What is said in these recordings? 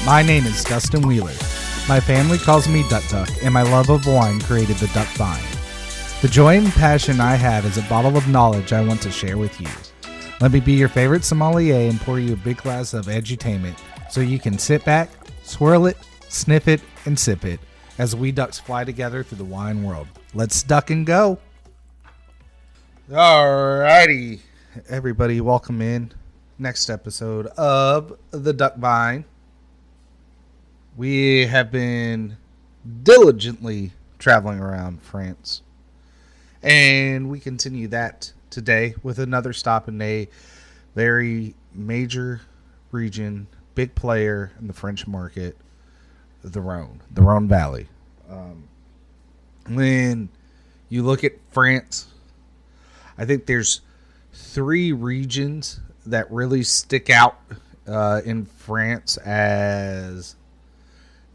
My name is Dustin Wheeler. My family calls me Duck Duck, and my love of wine created the Duck Vine. The joy and passion I have is a bottle of knowledge I want to share with you. Let me be your favorite sommelier and pour you a big glass of edutainment so you can sit back, swirl it, sniff it, and sip it as we ducks fly together through the wine world. Let's duck and go. Alrighty, everybody, welcome in. Next episode of the Duck Vine. We have been diligently traveling around France, and we continue that today with another stop in a very major region, big player in the French market, the Rhone Valley. When you look at France, I think there's three regions that really stick out in France as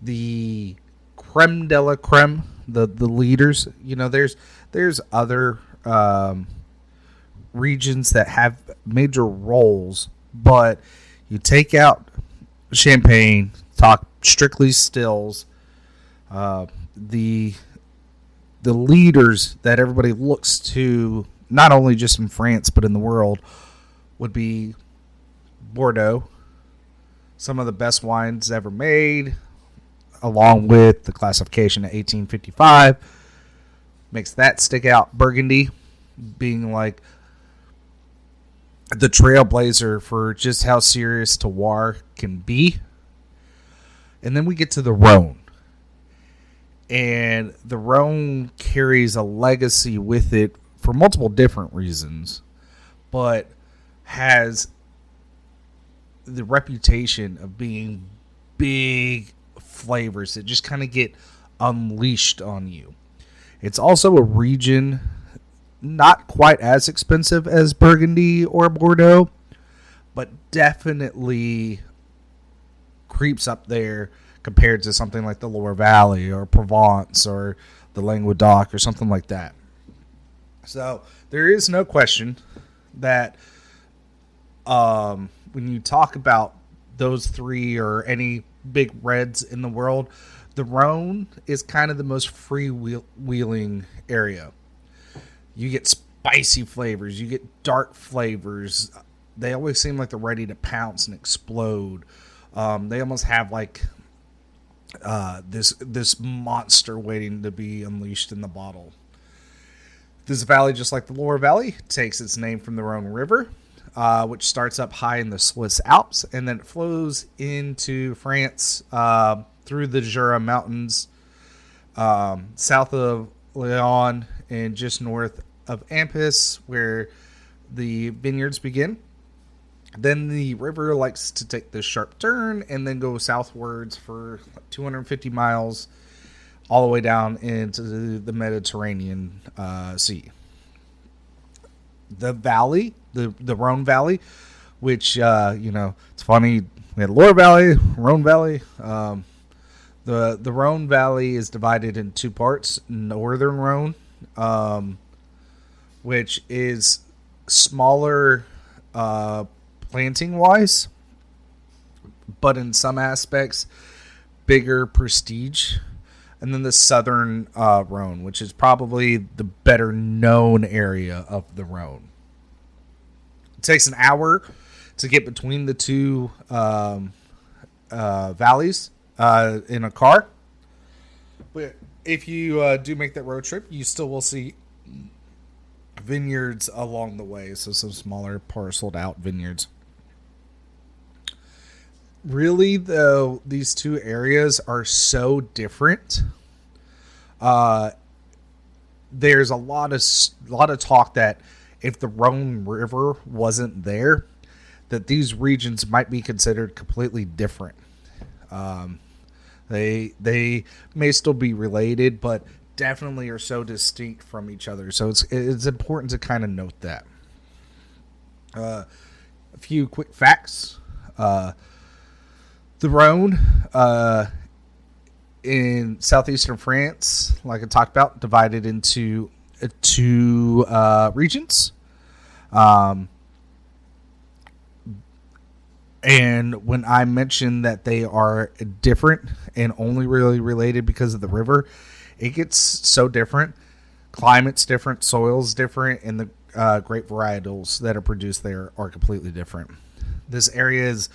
the creme de la creme, the leaders. You know, there's other regions that have major roles, but you take out Champagne, talk strictly stills, the leaders that everybody looks to, not only just in France but in the world, would be Bordeaux, some of the best wines ever made, along with the classification at 1855, makes that stick out. Burgundy being like the trailblazer for just how serious terroir can be. And then we get to the Rhone. And the Rhone carries a legacy with it for multiple different reasons, but has the reputation of being big flavors that just kind of get unleashed on you. It's also a region not quite as expensive as Burgundy or Bordeaux, but definitely creeps up there compared to something like the Loire Valley or Provence or the Languedoc or something like that. So there is no question that when you talk about those three or any big reds in the world, the Rhone is kind of the most freewheeling area. You get spicy flavors, you get dark flavors. They always seem like they're ready to pounce and explode. They almost have like this monster waiting to be unleashed in the bottle. This valley, just like the Loire Valley, takes its name from the Rhone River, which starts up high in the Swiss Alps, and then it flows into France through the Jura Mountains, south of Lyon, and just north of Ampus, where the vineyards begin. Then the river likes to take this sharp turn and then go southwards for 250 miles all the way down into the Mediterranean Sea. The valley, the Rhone Valley, which, it's funny, we had Loire Valley, Rhone Valley. The Rhone Valley is divided in two parts. Northern Rhone, which is smaller planting-wise, but in some aspects, bigger prestige. And then the southern Rhone, which is probably the better known area of the Rhone. It takes an hour to get between the two valleys in a car. But if you do make that road trip, you still will see vineyards along the way. So some smaller parceled out vineyards. Really, though, these two areas are so different. There's a lot of talk that if the Rhone River wasn't there, that these regions might be considered completely different. They may still be related, but definitely are so distinct from each other. So it's important to kind of note that. A few quick facts. The Rhone in southeastern France, like I talked about, divided into two regions. And when I mention that they are different and only really related because of the river, it gets so different. Climate's different, soil's different, and the grape varietals that are produced there are completely different. This area is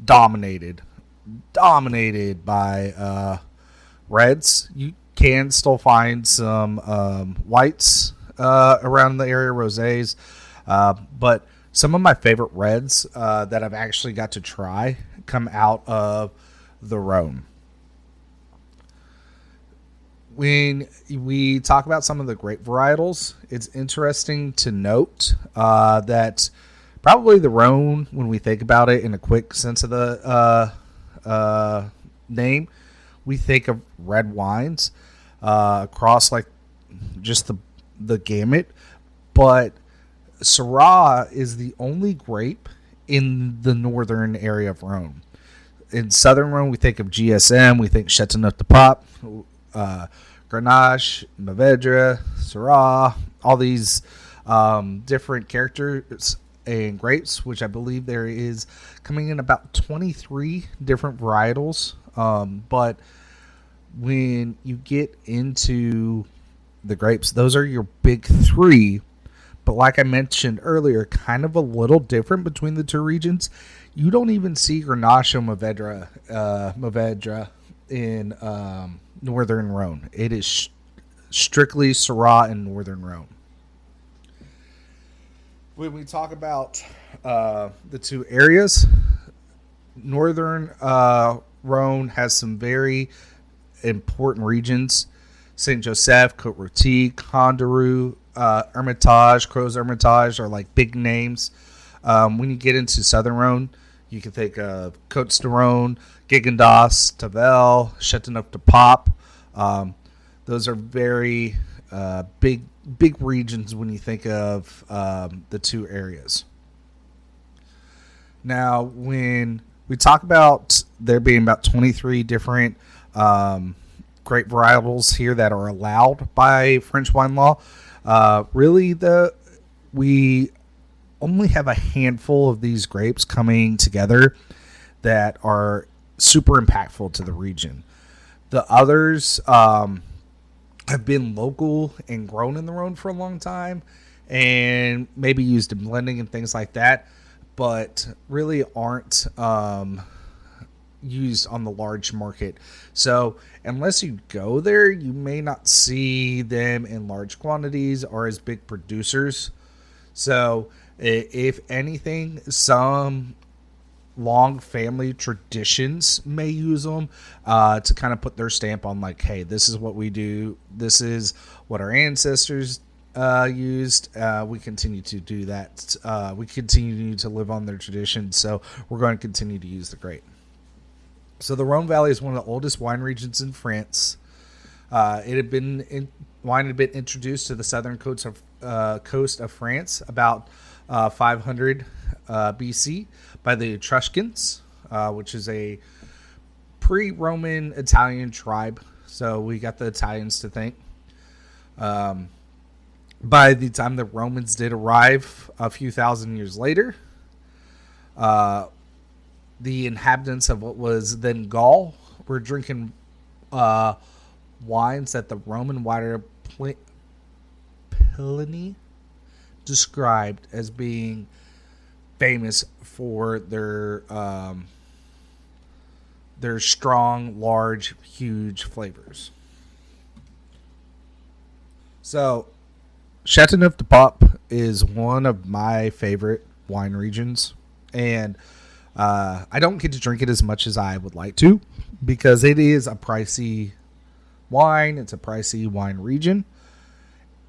dominated, dominated by reds. You can still find some whites around the area, rosés, but some of my favorite reds that I've actually got to try come out of the Rhone. When we talk about some of the grape varietals, it's interesting to note that probably the Rhone, when we think about it in a quick sense of the name, we think of red wines across like just the gamut. But Syrah is the only grape in the northern area of Rhone. In southern Rhone, we think of GSM, we think Châteauneuf-du-Pape, Grenache, Mourvedre, Syrah, all these different characters and grapes, which I believe there is coming in about 23 different varietals. But when you get into the grapes, those are your big three. But like I mentioned earlier, kind of a little different between the two regions. You don't even see Grenache or Mourvedre in Northern Rhone. It is strictly Syrah in Northern Rhone. When we talk about the two areas, Northern Rhone has some very important regions. Saint Joseph, Côte Rôtie, Condorou, Hermitage, Crozes Hermitage are like big names. When you get into Southern Rhone, you can think of Côtes de Rhone, Gigondas, Tavel, Châteauneuf-du-Pape. Those are very big regions when you think of the two areas. Now, when we talk about there being about 23 different grape varietals here that are allowed by French wine law, really we only have a handful of these grapes coming together that are super impactful to the region. The others have been local and grown in the Rhone for a long time and maybe used in blending and things like that, but really aren't used on the large market. So unless you go there, you may not see them in large quantities or as big producers. So if anything, some long family traditions may use them to kind of put their stamp on, like, hey, this is what we do. This is what our ancestors used. We continue to do that. We continue to live on their traditions. So we're going to continue to use the grape. So the Rhone Valley is one of the oldest wine regions in France. Wine had been introduced to the southern coast of France about 500 BC by the Etruscans, which is a pre-Roman Italian tribe. So we got the Italians to thank. By the time the Romans did arrive a few thousand years later, the inhabitants of what was then Gaul were drinking wines that the Roman writer Pliny described as being famous for their strong, large, huge flavors. So, Châteauneuf-du-Pape is one of my favorite wine regions, and I don't get to drink it as much as I would like to because it is a pricey wine. It's a pricey wine region,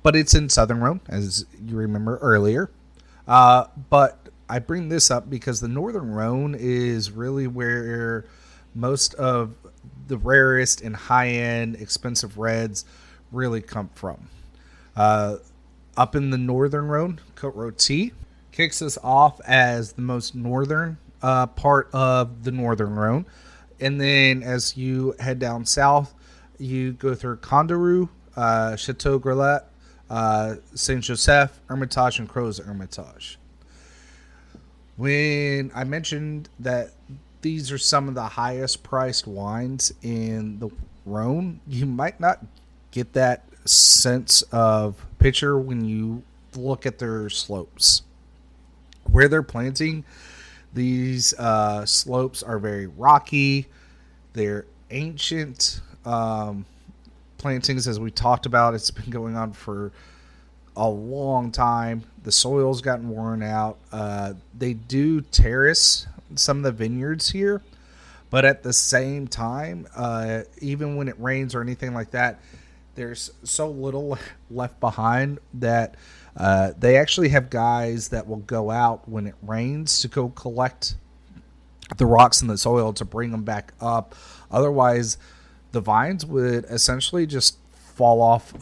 but it's in Southern Rhone, as you remember earlier. But I bring this up because the Northern Rhone is really where most of the rarest and high-end expensive reds really come from. Up in the Northern Rhone, Côte Rôtie kicks us off as the most northern part of the Northern Rhone. And then as you head down south, you go through Condorou, Chateau Grelet, Saint Joseph, Hermitage, and Crozes Hermitage. When I mentioned that these are some of the highest priced wines in the Rhone, you might not get that sense of picture when you look at their slopes. Where they're planting, these slopes are very rocky. They're ancient plantings, as we talked about. It's been going on for a long time. The soil's gotten worn out. They do terrace some of the vineyards here, but at the same time, even when it rains or anything like that, there's so little left behind that they actually have guys that will go out when it rains to go collect the rocks in the soil to bring them back up. Otherwise, the vines would essentially just fall off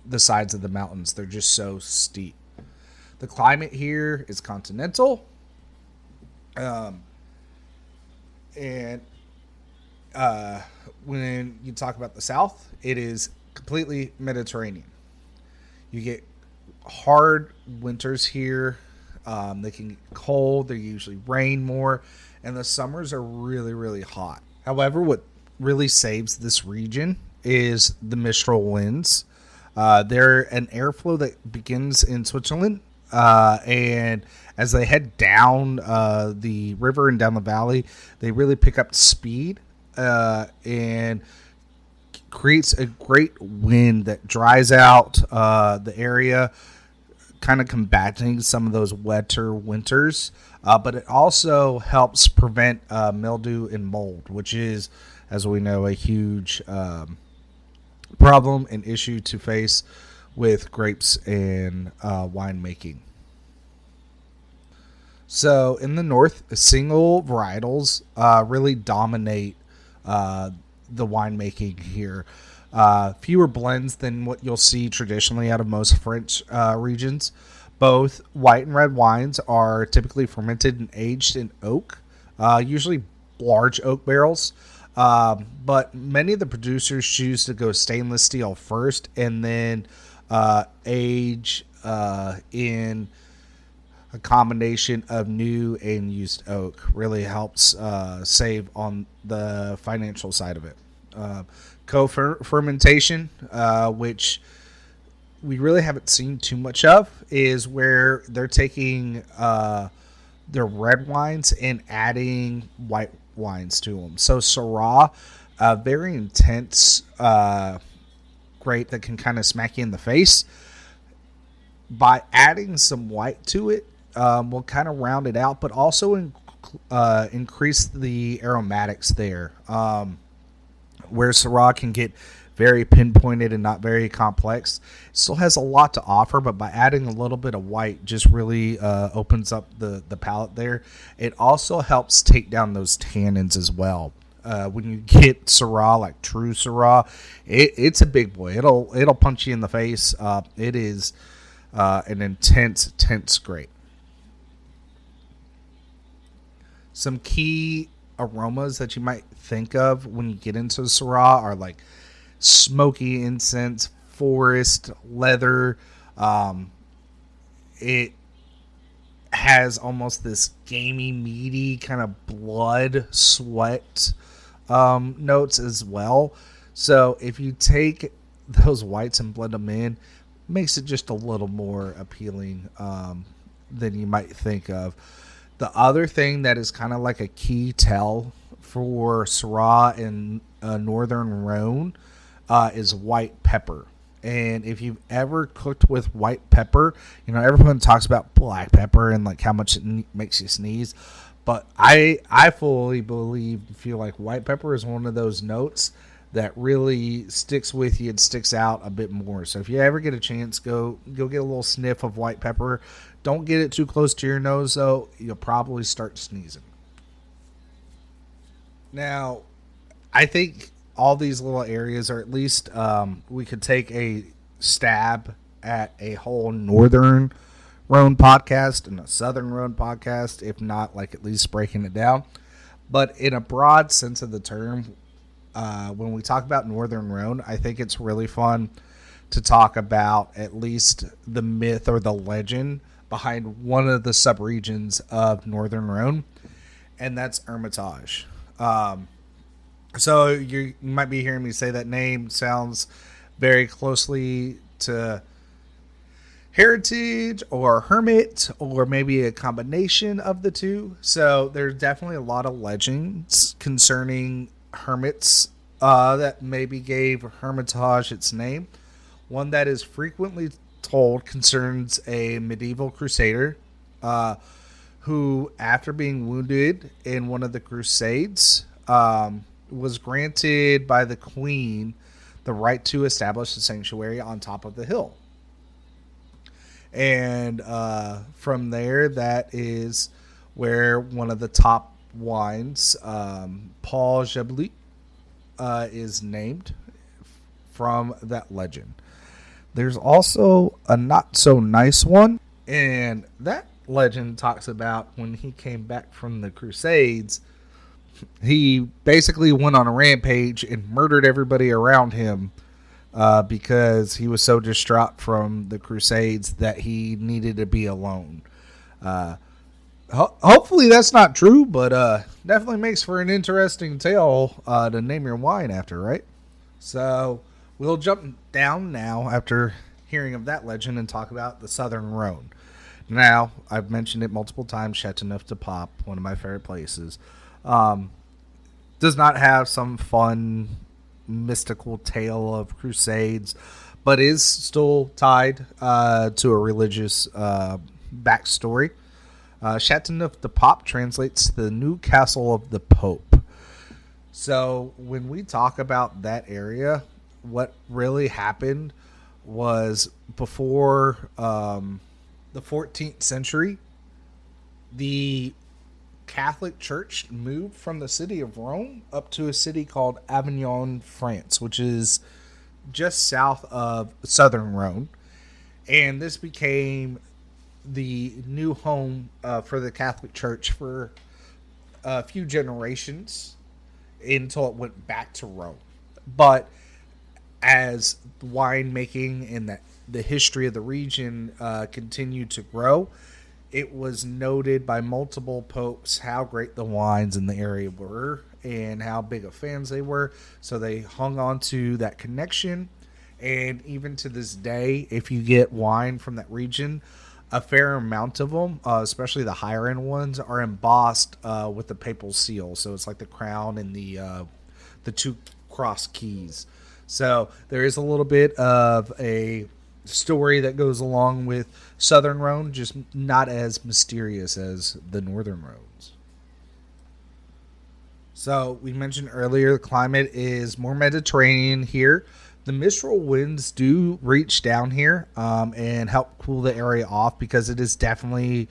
the sides of the mountains. They're just so steep. The climate here is continental. And when you talk about the South, it is completely Mediterranean. You get hard winters here. They can get cold. They usually rain more. And the summers are really, really hot. However, what really saves this region is the Mistral winds. They're an airflow that begins in Switzerland. And as they head down the river and down the valley, they really pick up speed and creates a great wind that dries out the area, kind of combating some of those wetter winters. But it also helps prevent mildew and mold, which is, as we know, a huge problem and issue to face with grapes and winemaking. So in the north, single varietals really dominate the winemaking here. Fewer blends than what you'll see traditionally out of most French regions. Both white and red wines are typically fermented and aged in oak, usually large oak barrels. But many of the producers choose to go stainless steel first and then age in a combination of new and used oak. Really helps save on the financial side of it. Co-fermentation, which we really haven't seen too much of, is where they're taking their red wines and adding white wines to them. So Syrah, a very intense grape that can kind of smack you in the face. By adding some white to it, we'll kind of round it out, but also increase the aromatics there. Where Syrah can get very pinpointed and not very complex, it still has a lot to offer, but by adding a little bit of white just really opens up the palate there. It also helps take down those tannins as well. When you get Syrah, like true Syrah, it's a big boy. It'll punch you in the face. It is an intense grape. Some key aromas that you might think of when you get into Syrah are like smoky incense, forest, leather. It has almost this gamey, meaty kind of blood, sweat notes as well. So if you take those whites and blend them in, it makes it just a little more appealing than you might think of. The other thing that is kind of like a key tell for Syrah in northern Rhone is white pepper. And if you've ever cooked with white pepper, you know, everyone talks about black pepper and like how much it makes you sneeze. But I fully feel like white pepper is one of those notes that really sticks with you and sticks out a bit more. So if you ever get a chance, go get a little sniff of white pepper. Don't get it too close to your nose, though. You'll probably start sneezing. Now, I think all these little areas, or at least we could take a stab at a whole northern Rhone podcast and a southern Rhone podcast, if not like at least breaking it down. But in a broad sense of the term, when we talk about northern Rhone, I think it's really fun to talk about at least the myth or the legend behind one of the subregions of Northern Rhone, and that's Hermitage. So you might be hearing me say that name sounds very closely to heritage or hermit, or maybe a combination of the two. So there's definitely a lot of legends concerning hermits that maybe gave Hermitage its name. One that is frequently told concerns a medieval crusader who, after being wounded in one of the crusades, was granted by the queen the right to establish a sanctuary on top of the hill. And from there, that is where one of the top wines, Paul Jabli, is named from that legend. There's also a not so nice one, and that legend talks about when he came back from the Crusades, he basically went on a rampage and murdered everybody around him because he was so distraught from the Crusades that he needed to be alone. Hopefully that's not true, but definitely makes for an interesting tale to name your wine after, right? So we'll jump down now after hearing of that legend and talk about the Southern Rhone. Now, I've mentioned it multiple times, Châteauneuf-du-Pape, one of my favorite places, does not have some fun mystical tale of crusades, but is still tied to a religious backstory. Châteauneuf-du-Pape translates to the new castle of the Pope. So when we talk about that area, what really happened was before the 14th century, the Catholic Church moved from the city of Rome up to a city called Avignon, France, which is just south of Southern Rhone. And this became the new home for the Catholic Church for a few generations until it went back to Rome. But as winemaking and the history of the region continued to grow, it was noted by multiple popes how great the wines in the area were and how big of fans they were. So they hung on to that connection. And even to this day, if you get wine from that region, a fair amount of them, especially the higher end ones, are embossed with the papal seal. So it's like the crown and the two cross keys. So there is a little bit of a story that goes along with Southern Rhone, just not as mysterious as the Northern Rhones. So we mentioned earlier the climate is more Mediterranean here. The Mistral winds do reach down here and help cool the area off because it is definitely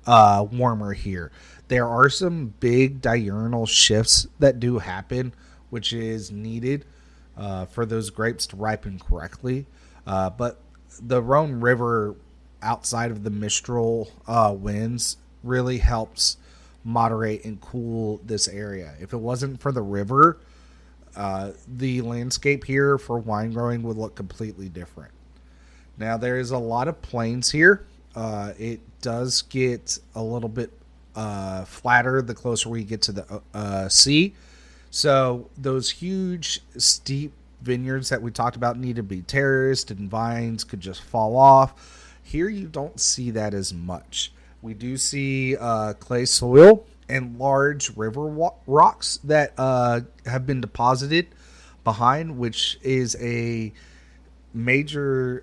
warmer here. There are some big diurnal shifts that do happen, which is needed for those grapes to ripen correctly. But the Rhone River outside of the Mistral winds really helps moderate and cool this area. If it wasn't for the river, the landscape here for wine growing would look completely different. Now, there is a lot of plains here. It does get a little bit flatter the closer we get to the sea. So those huge, steep vineyards that we talked about need to be terraced and vines could just fall off. Here you don't see that as much. We do see clay soil and large river rocks that have been deposited behind, which is a major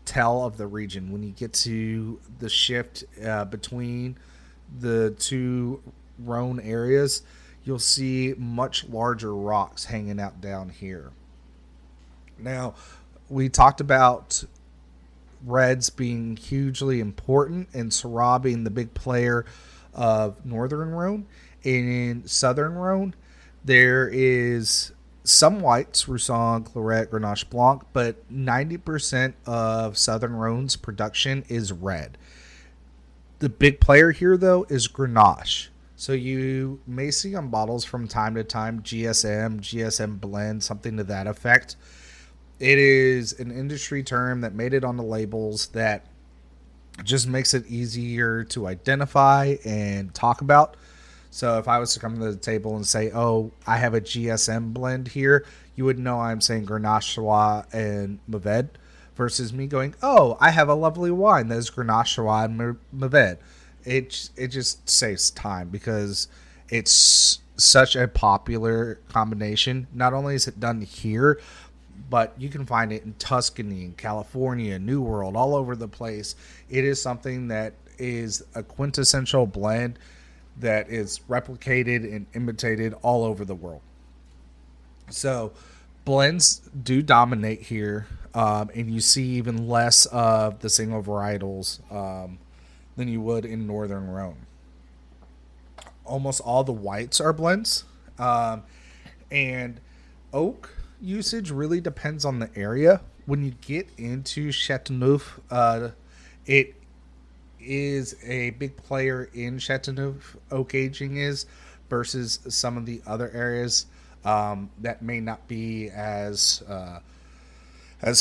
tell of the region. When you get to the shift between the two Rhone areas, you'll see much larger rocks hanging out down here. Now, we talked about reds being hugely important and Syrah being the big player of Northern Rhone. In Southern Rhone, there is some whites, Roussanne, Claret, Grenache Blanc, but 90% of Southern Rhone's production is red. The big player here, though, is Grenache. So you may see on bottles from time to time GSM blend, something to that effect. It is an industry term that made it on the labels that just makes it easier to identify and talk about. So if I was to come to the table and say, "Oh, I have a GSM blend here," you would know I'm saying Grenache Syrah and Mourvedre, versus me going, "Oh, I have a lovely wine that is Grenache Syrah and Mourvedre." It just saves time because it's such a popular combination. Not only is it done here, but you can find it in Tuscany, California, New World, all over the place. It is something that is a quintessential blend that is replicated and imitated all over the world. So blends do dominate here, and you see even less of the single varietals than you would in Northern Rhone. Almost all the whites are blends, and oak usage really depends on the area. When you get into Chateauneuf, it is a big player in Chateauneuf, oak aging is, versus some of the other areas that may not be as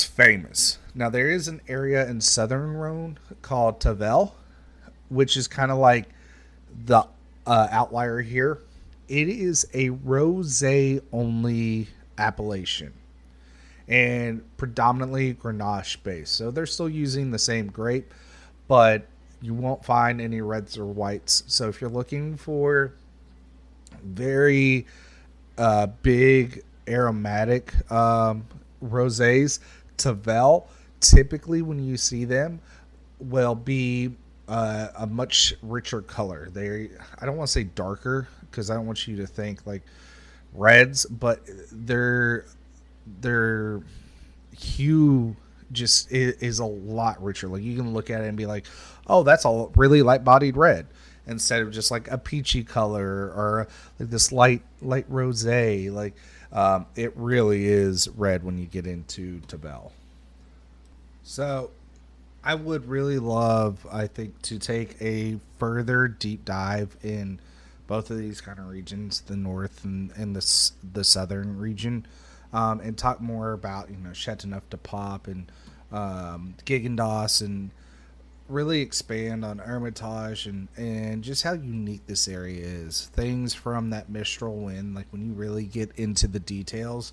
famous. Now there is an area in southern Rhone called Tavel, which is kind of like the outlier here. It is a rosé only appellation and predominantly Grenache based. So they're still using the same grape, but you won't find any reds or whites. So if you're looking for very big aromatic rosés, Tavel, typically when you see them, will be a much richer color. I don't want to say darker because I don't want you to think like reds, but their hue just is a lot richer. Like you can look at it and be like, oh, that's a really light bodied red, instead of just like a peachy color or like this light rosé. Like it really is red when you get into Tavel. So I would really love, I think, to take a further deep dive in both of these kind of regions, the north and the southern region, and talk more about Chateauneuf de Pop and Gigondas, and really expand on Hermitage and just how unique this area is. Things from that Mistral wind, like when you really get into the details,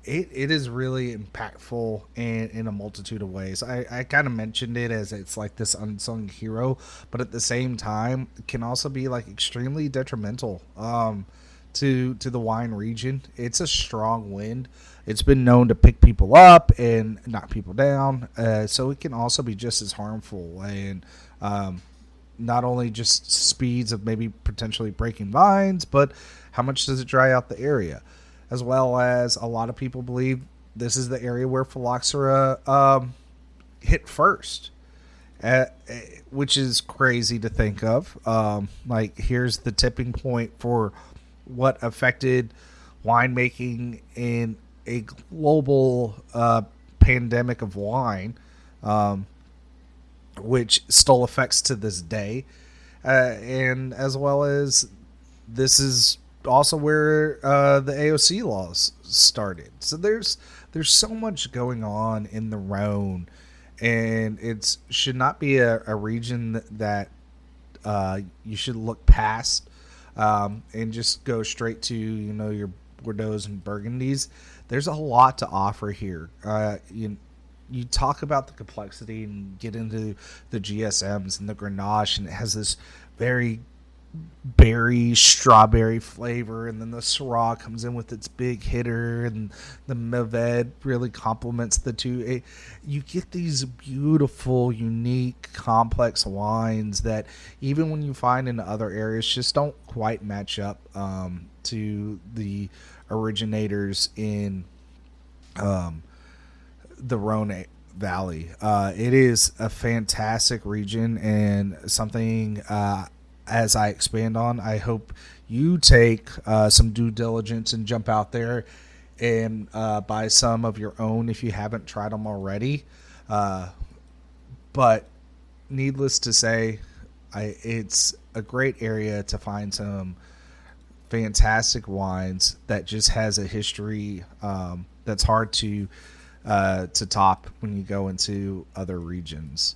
it is really impactful in a multitude of ways. I kind of mentioned it as it's like this unsung hero, but at the same time, it can also be like extremely detrimental to the wine region. It's a strong wind. It's been known to pick people up and knock people down, so it can also be just as harmful, and not only just speeds of maybe potentially breaking vines, but how much does it dry out the area, as well as a lot of people believe this is the area where phylloxera hit first, which is crazy to think of. Like here's the tipping point for what affected winemaking in a global pandemic of wine, which still affects to this day, and as well as this is also where the AOC laws started. So there's so much going on in the Rhone, and it should not be a region that you should look past and just go straight to your Bordeaux and Burgundies. There's a lot to offer here. You talk about the complexity and get into the GSMs and the Grenache, and it has this very berry strawberry flavor, and then the Syrah comes in with its big hitter, and the Mourvedre really complements the two. You get these beautiful, unique, complex wines that even when you find in other areas just don't quite match up to the originators in the Rhone Valley. It is a fantastic region, and something as I expand on, I hope you take some due diligence and jump out there and buy some of your own if you haven't tried them already. But needless to say, it's a great area to find some fantastic wines that just has a history that's hard to top when you go into other regions.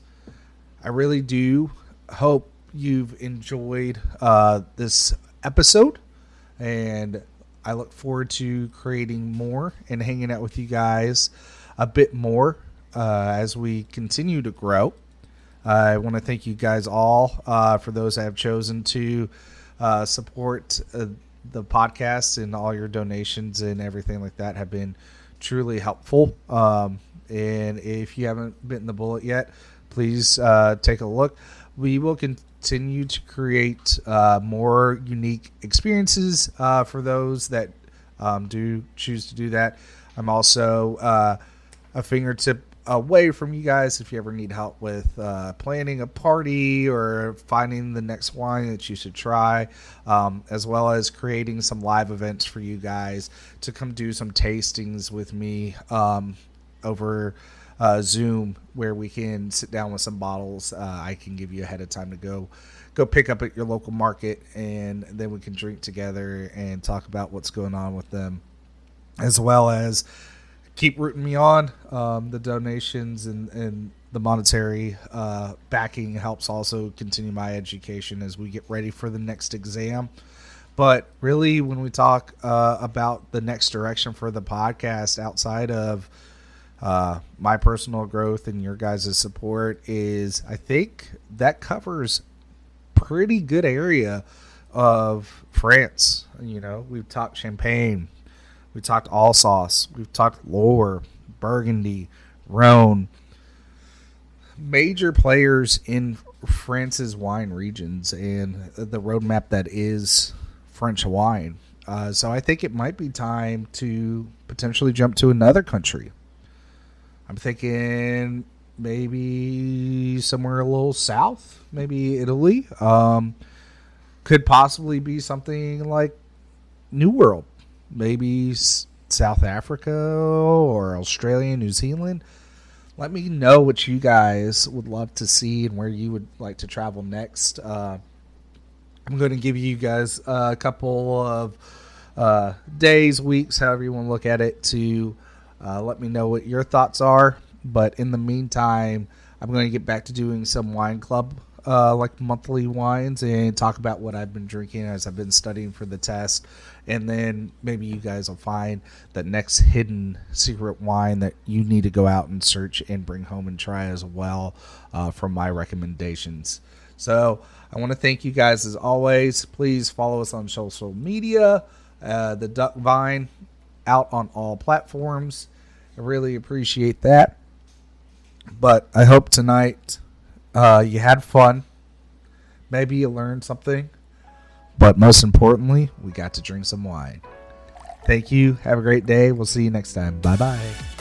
I really do hope you've enjoyed this episode, and I look forward to creating more and hanging out with you guys a bit more as we continue to grow. I want to thank you guys all for those that have chosen to support the podcast, and all your donations and everything like that have been truly helpful. And if you haven't bitten the bullet yet, please take a look. We will continue to create more unique experiences for those that do choose to do that. I'm also a fingertip away from you guys if you ever need help with planning a party or finding the next wine that you should try, as well as creating some live events for you guys to come do some tastings with me over Zoom, where we can sit down with some bottles I can give you ahead of time to go pick up at your local market, and then we can drink together and talk about what's going on with them, as well as keep rooting me on. The donations and the monetary backing helps also continue my education as we get ready for the next exam. But really, when we talk about the next direction for the podcast, outside of my personal growth and your guys' support, is I think that covers pretty good area of France. We've talked Champagne, we talked Alsace, we've talked Loire, Burgundy, Rhone, major players in France's wine regions and the roadmap that is French wine. So I think it might be time to potentially jump to another country. I'm thinking maybe somewhere a little south, maybe Italy. Could possibly be something like New World. Maybe South Africa or Australia, New Zealand. Let me know what you guys would love to see and where you would like to travel next. I'm going to give you guys a couple of days, weeks, however you want to look at it, to let me know what your thoughts are. But in the meantime, I'm going to get back to doing some wine club, like monthly wines, and talk about what I've been drinking as I've been studying for the test. And then maybe you guys will find that next hidden secret wine that you need to go out and search and bring home and try as well, from my recommendations. So I want to thank you guys as always. Please follow us on social media. The Duck Vine out on all platforms. I really appreciate that. But I hope tonight you had fun. Maybe you learned something. But most importantly, we got to drink some wine. Thank you. Have a great day. We'll see you next time. Bye-bye.